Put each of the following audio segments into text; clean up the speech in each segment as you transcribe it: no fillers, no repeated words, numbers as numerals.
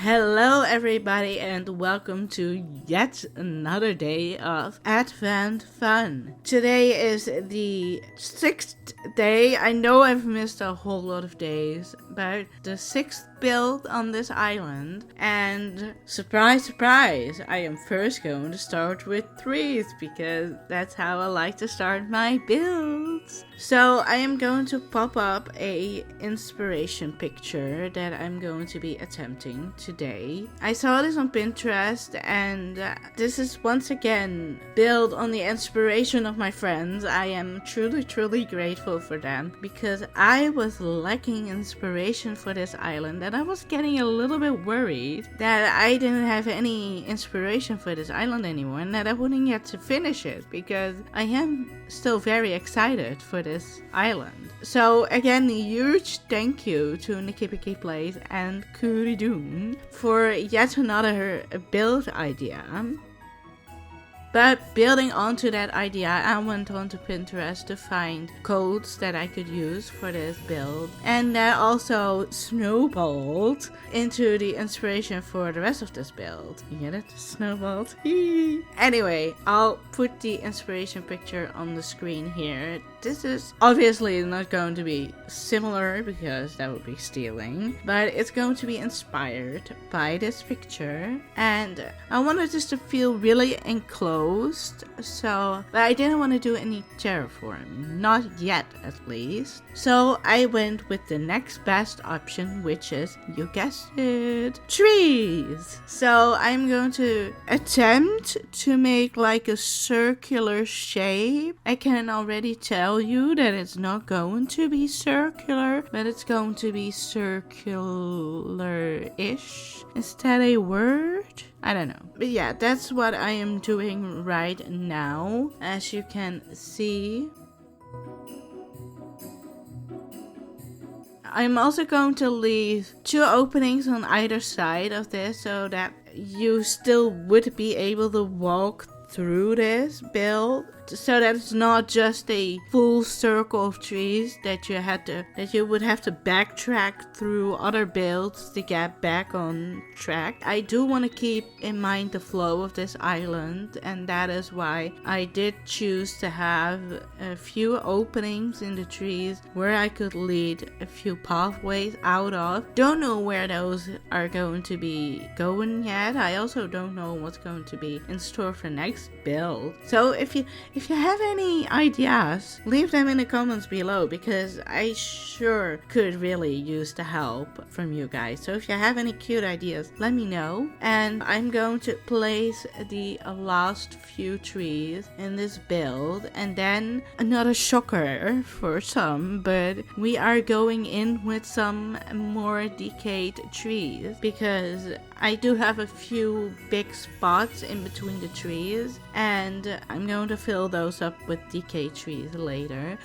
Hello everybody and welcome to yet another day of Advent fun. Today is the 6th day. I know I've missed a whole lot of days, but the 6th build on this island, and surprise surprise, I am first going to start with trees because that's how I like to start my builds. So I am going to pop up a inspiration picture that I'm going to be attempting today. I saw this on Pinterest, and this is once again built on the inspiration of my friends. I am truly grateful for them because I was lacking inspiration for this island, and I was getting a little bit worried that I didn't have any inspiration for this island anymore and that I wouldn't get to finish it because I am still very excited for this island. So again, a huge thank you to Nikki Plays and Kuridoon for yet another build idea. But building onto that idea, I went on to Pinterest to find codes that I could use for this build. And that also snowballed into the inspiration for the rest of this build. You get it? Snowballed. Anyway, I'll put the inspiration picture on the screen here. This is obviously not going to be similar because that would be stealing, but it's going to be inspired by this picture. And I wanted this to feel really enclosed. But I didn't want to do any terraforming, not yet at least. So I went with the next best option, which is, you guessed it, trees. So I'm going to attempt to make like a circular shape. I can already tell you that it's not going to be circular, but it's going to be circular-ish. Is that a word? I don't know. But yeah, that's what I am doing right now. As you can see, I'm also going to leave 2 openings on either side of this so that you still would be able to walk through this build, so that it's not just a full circle of trees that you would have to backtrack through other builds to get back on track. I do want to keep in mind the flow of this island, and that is why I did choose to have a few openings in the trees where I could lead a few pathways out of. Don't know where those are going to be going yet. I also don't know what's going to be in store for next build. So if you have any ideas, leave them in the comments below because I sure could really use the help from you guys. So if you have any cute ideas, let me know. And I'm going to place the last few trees in this build, and then another shocker for some, but we are going in with some more decayed trees because I do have a few big spots in between the trees, and I'm going to fill those up with decayed trees later.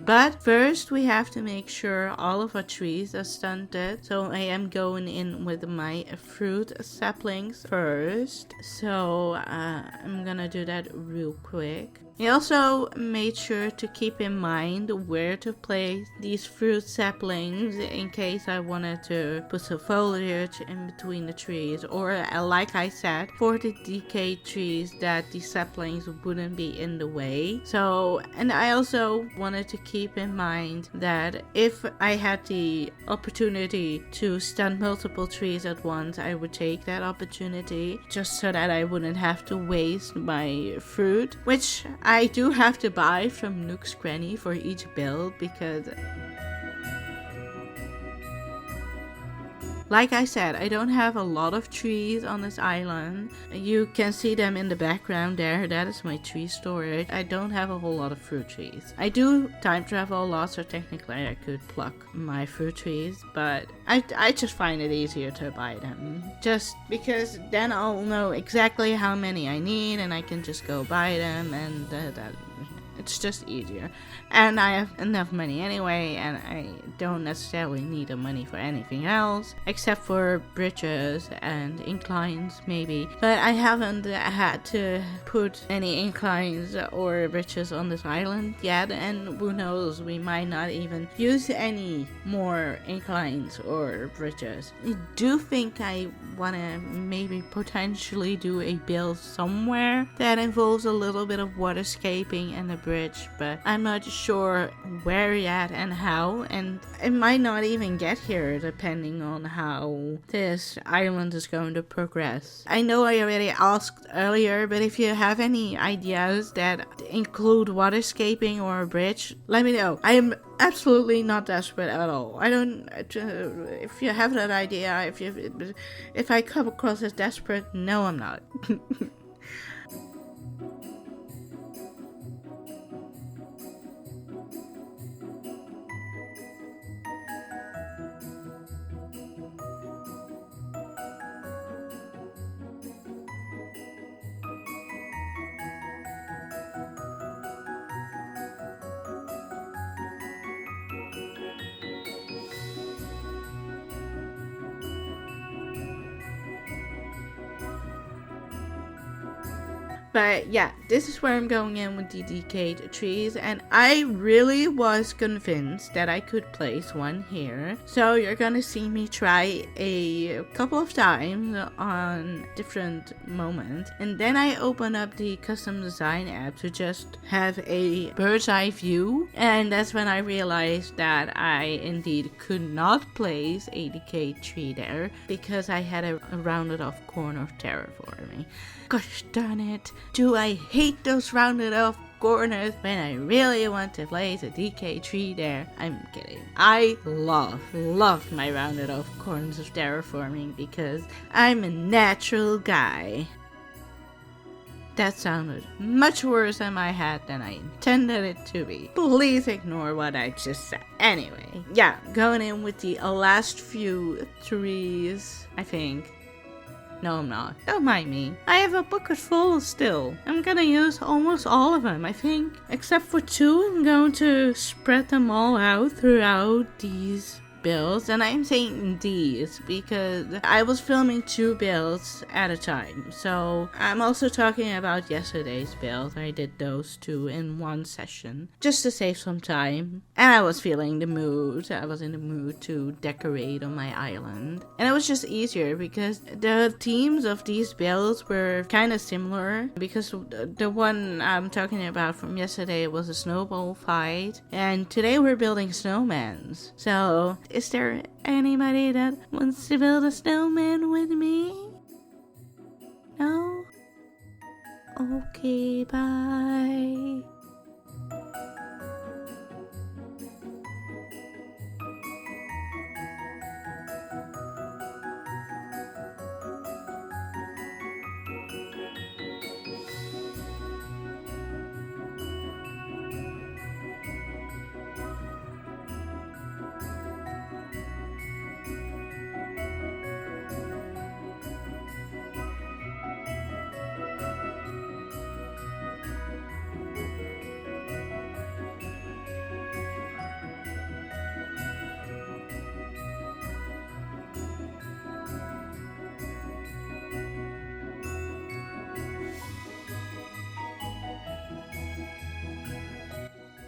But first we have to make sure all of our trees are stunted. So I am going in with my fruit saplings first. So I'm gonna do that real quick. I also made sure to keep in mind where to place these fruit saplings in case I wanted to put some foliage in between the trees, or like I said, for the decayed trees, that the saplings wouldn't be in the way. So, and I also wanted to keep in mind that if I had the opportunity to stunt multiple trees at once, I would take that opportunity just so that I wouldn't have to waste my fruit, which I do have to buy from Nook's Cranny for each build because, like I said, I don't have a lot of trees on this island. You can see them in the background there. That is my tree storage. I don't have a whole lot of fruit trees. I do time travel a lot, so technically I could pluck my fruit trees, but I just find it easier to buy them. Just because then I'll know exactly how many I need and I can just go buy them, and it's just easier. And I have enough money anyway, and I don't necessarily need the money for anything else, except for bridges and inclines maybe. But I haven't had to put any inclines or bridges on this island yet, and who knows, we might not even use any more inclines or bridges. I do think I want to maybe potentially do a build somewhere that involves a little bit of waterscaping and a bridge, but I'm not sure where yet and how, and it might not even get here depending on how this island is going to progress. I know I already asked earlier, but if you have any ideas that include waterscaping or a bridge, let me know. I am absolutely not desperate at all. I don't, if you have that idea, if I come across as desperate, no, I'm not. But yeah, this is where I'm going in with the decayed trees, and I really was convinced that I could place one here. So you're gonna see me try a couple of times on different moments, and then I open up the custom design app to just have a bird's eye view, and that's when I realized that I indeed could not place a decayed tree there because I had a rounded off corner terraforming. Gosh darn it, do I hate those rounded off corners when I really want to place a decayed tree there. I'm kidding. I love my rounded off corners of terraforming because I'm a natural guy. That sounded much worse in my head than I intended it to be. Please ignore what I just said. Anyway, yeah, going in with the last few trees, I think. No, I'm not. Don't mind me. I have a bucket full still. I'm gonna use almost all of them, I think. Except for 2, I'm going to spread them all out throughout these builds, and I'm saying these because I was filming 2 builds at a time, so I'm also talking about yesterday's build. I did those 2 in one session just to save some time, and I was feeling the mood. I was in the mood to decorate on my island, and it was just easier because the themes of these builds were kind of similar, because the one I'm talking about from yesterday was a snowball fight, and today we're building snowmans. So is there anybody that wants to build a snowman with me? No? Okay, bye.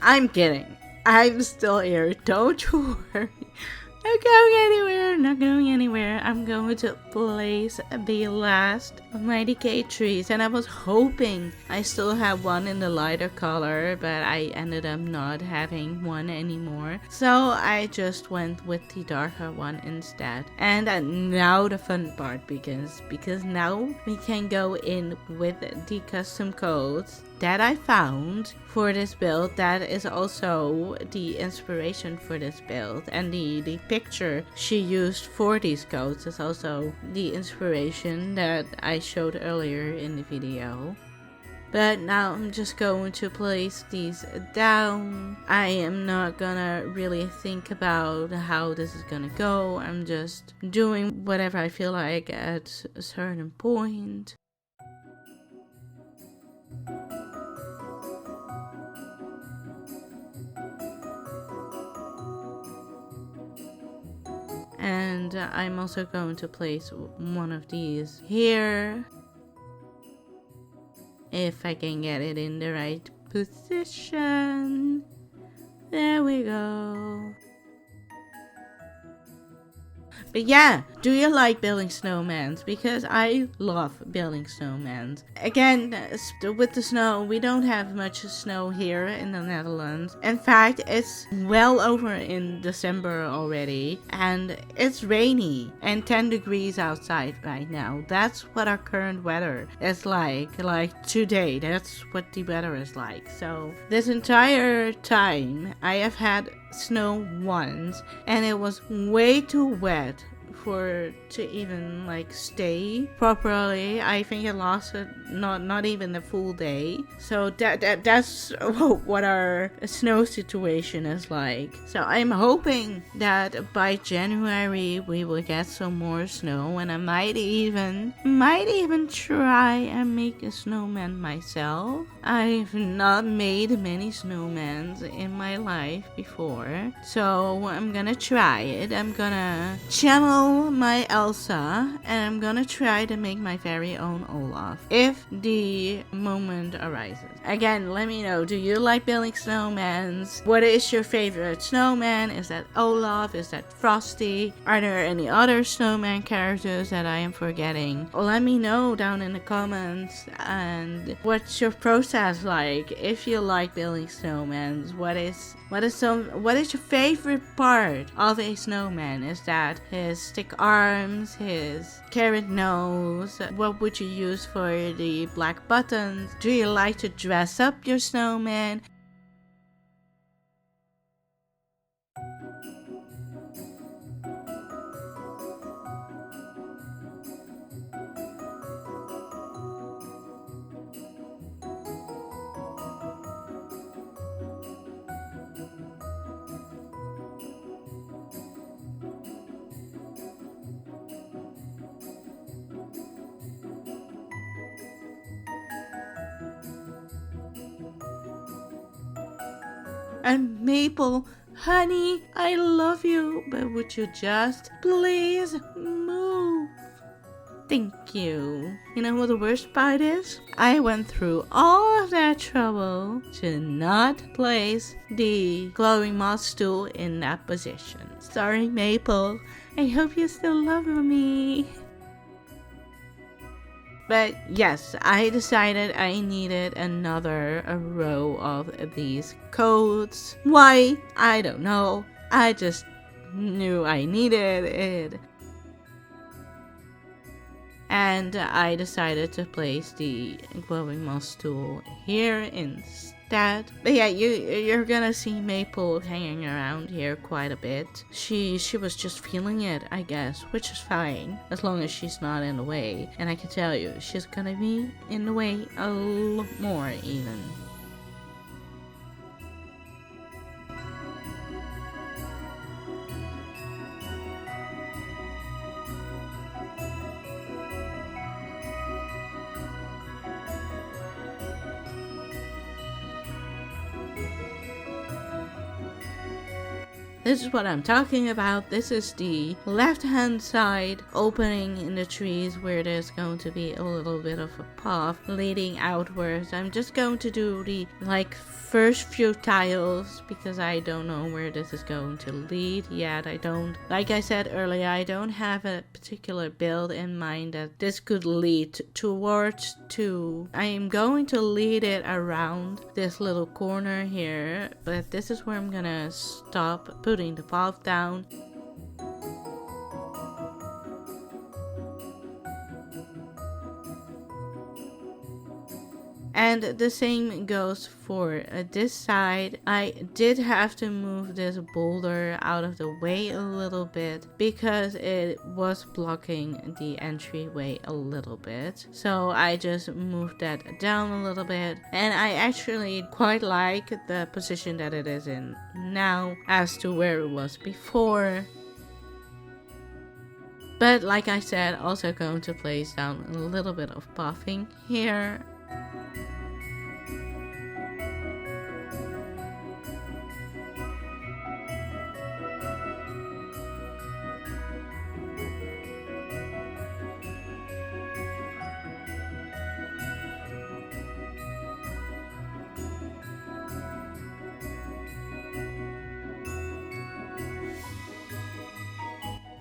I'm kidding. I'm still here. Don't you worry. I'm going anywhere. Not going anywhere. I'm going to place the last of my decayed trees. And I was hoping I still have one in the lighter color, but I ended up not having one anymore. So I just went with the darker one instead. And now the fun part begins, because now we can go in with the custom codes that I found for this build that is also the inspiration for this build, and the picture she used for these coats is also the inspiration that I showed earlier in the video. But now I'm just going to place these down. I am not gonna really think about how this is gonna go. I'm just doing whatever I feel like at a certain point. And I'm also going to place one of these here. If I can get it in the right position. There we go. But yeah, do you like building snowmans? Because I love building snowmans. Again, with the snow, we don't have much snow here in the Netherlands. In fact, it's well over in December already. And it's rainy and 10 degrees outside right now. That's what our current weather is like. Like today, that's what the weather is like. So this entire time, I have had snow once, and it was way too wet to even like stay properly. I think it lasted not even a full day. So that's what our snow situation is like. So I'm hoping that by January we will get some more snow, and I might even try and make a snowman myself. I've not made many snowmans in my life before, so I'm gonna try it. I'm gonna channel my Elsa, and I'm gonna try to make my very own Olaf if the moment arises. Again, let me know, do you like building snowmans? What is your favorite snowman? Is that Olaf? Is that Frosty? Are there any other snowman characters that I am forgetting? Let me know down in the comments. And what's your process like if you like building snowmans? What is your favorite part of a snowman? Is that his stick arms, his carrot nose? What would you use for the black buttons? Do you like to dress up your snowman? And Maple, honey, I love you, but would you just please move? Thank you. You know what the worst part is? I went through all of that trouble to not place the glowing moss stool in that position. Sorry, Maple. I hope you still love me. But yes, I decided I needed another row of these coats. Why? I don't know. I just knew I needed it. And I decided to place the glowing moss tool here instead. But yeah, you're gonna see Maple hanging around here quite a bit. She was just feeling it, I guess, which is fine as long as she's not in the way. And I can tell you, she's gonna be in the way a lot more even. This is what I'm talking about. This is the left hand side opening in the trees where there's going to be a little bit of a path leading outwards. I'm just going to do the first few tiles because I don't know where this is going to lead yet. Like I said earlier, I don't have a particular build in mind that this could lead towards to. I am going to lead it around this little corner here, but this is where I'm gonna stop putting the path down. And the same goes for this side. I did have to move this boulder out of the way a little bit because it was blocking the entryway a little bit. So I just moved that down a little bit, and I actually quite like the position that it is in now as to where it was before. But like I said, also going to place down a little bit of buffing here.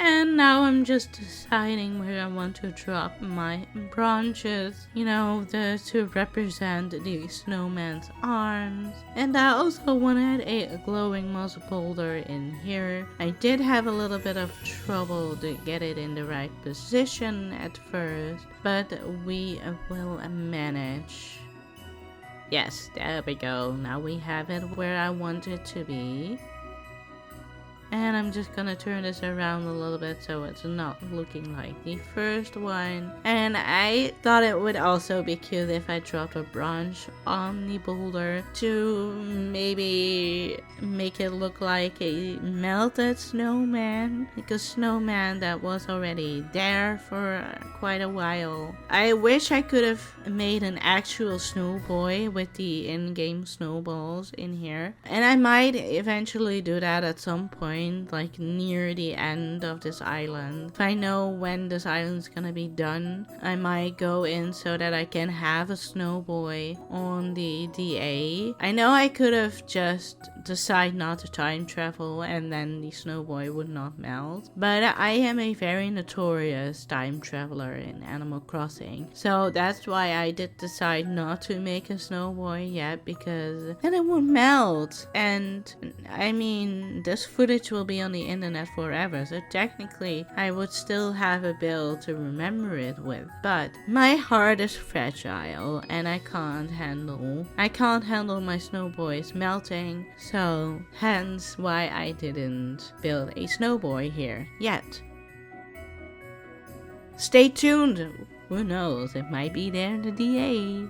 And now I'm just deciding where I want to drop my branches, to represent the snowman's arms. And I also wanted a glowing moss boulder in here. I did have a little bit of trouble to get it in the right position at first, but we will manage. Yes, there we go. Now we have it where I want it to be. And I'm just gonna turn this around a little bit so it's not looking like the first one. And I thought it would also be cute if I dropped a branch on the boulder to maybe make it look like a melted snowman. Like a snowman that was already there for quite a while. I wish I could have made an actual snow boy with the in-game snowballs in here. And I might eventually do that at some point, like near the end of this island. If I know when this island's gonna be done, I might go in so that I can have a snow boy on the DA. I know I could have just decided not to time travel and then the snow boy would not melt, but I am a very notorious time traveler in Animal Crossing, so that's why I did decide not to make a snow boy yet, because then it would melt. And I mean, this footage will be on the internet forever, so technically I would still have a build to remember it with, but my heart is fragile and I can't handle my snow boys melting, so hence why I didn't build a snow boy here yet. Stay tuned, who knows, it might be there in the DA.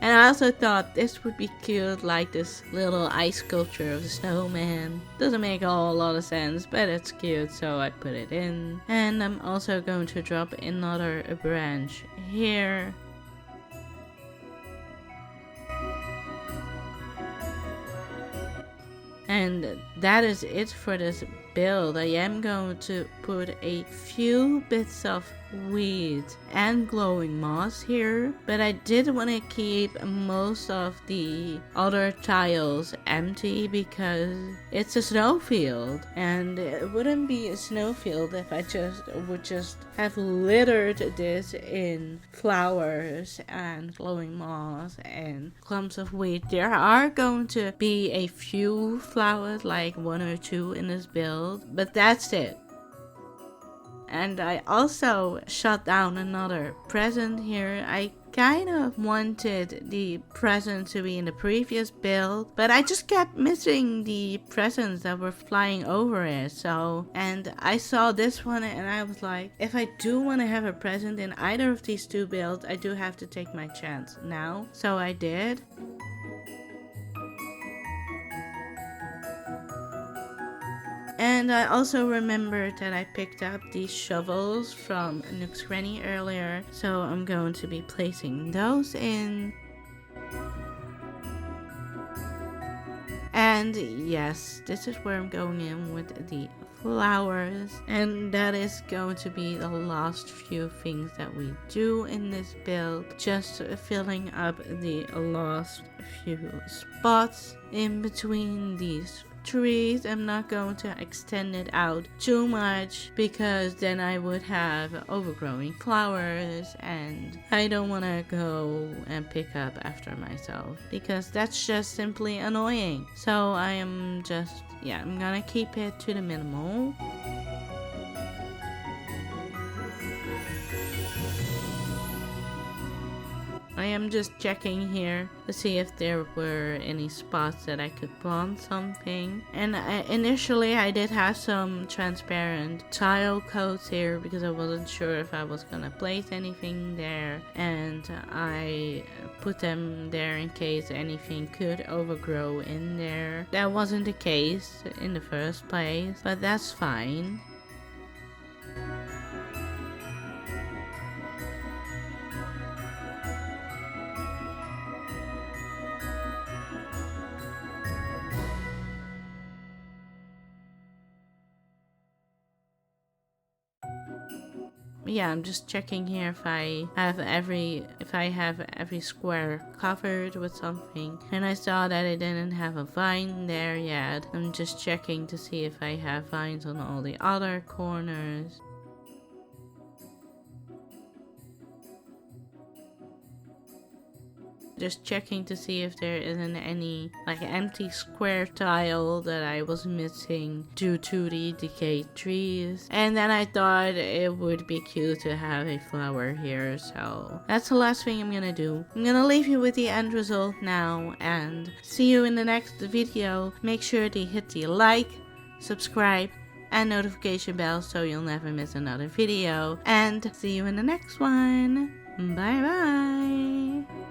And I also thought this would be cute, like this little ice sculpture of the snowman. Doesn't make a whole lot of sense, but it's cute, so I put it in. And I'm also going to drop another branch here. And that is it for this build. I am going to put a few bits of wheat and glowing moss here, but I did want to keep most of the other tiles empty because it's a snowfield, and it wouldn't be a snowfield if I would just have littered this in flowers and glowing moss and clumps of wheat. There are going to be a few flowers, like 1 or 2 in this build, but that's it. And I also shot down another present here. I kind of wanted the present to be in the previous build, but I just kept missing the presents that were flying over it. And I saw this one and I was like, if I do want to have a present in either of these 2 builds, I do have to take my chance now. So I did. And I also remembered that I picked up these shovels from Nook's Granny earlier, so I'm going to be placing those in. And yes, this is where I'm going in with the flowers. And that is going to be the last few things that we do in this build. Just filling up the last few spots in between these trees. I'm not going to extend it out too much because then I would have overgrowing flowers and I don't want to go and pick up after myself because that's just simply annoying. So I am just, I'm gonna keep it to the minimal. I am just checking here to see if there were any spots that I could plant something. And initially I did have some transparent tile coats here because I wasn't sure if I was gonna place anything there. And I put them there in case anything could overgrow in there. That wasn't the case in the first place, but that's fine. Yeah, I'm just checking here if I have every square covered with something. And I saw that I didn't have a vine there yet. I'm just checking to see if I have vines on all the other corners. Just checking to see if there isn't any empty square tile that I was missing due to the decayed trees. And then I thought it would be cute to have a flower here, so that's the last thing I'm gonna do. I'm gonna leave you with the end result now and see you in the next video. Make sure to hit the like, subscribe, and notification bell so you'll never miss another video. And see you in the next one. Bye bye.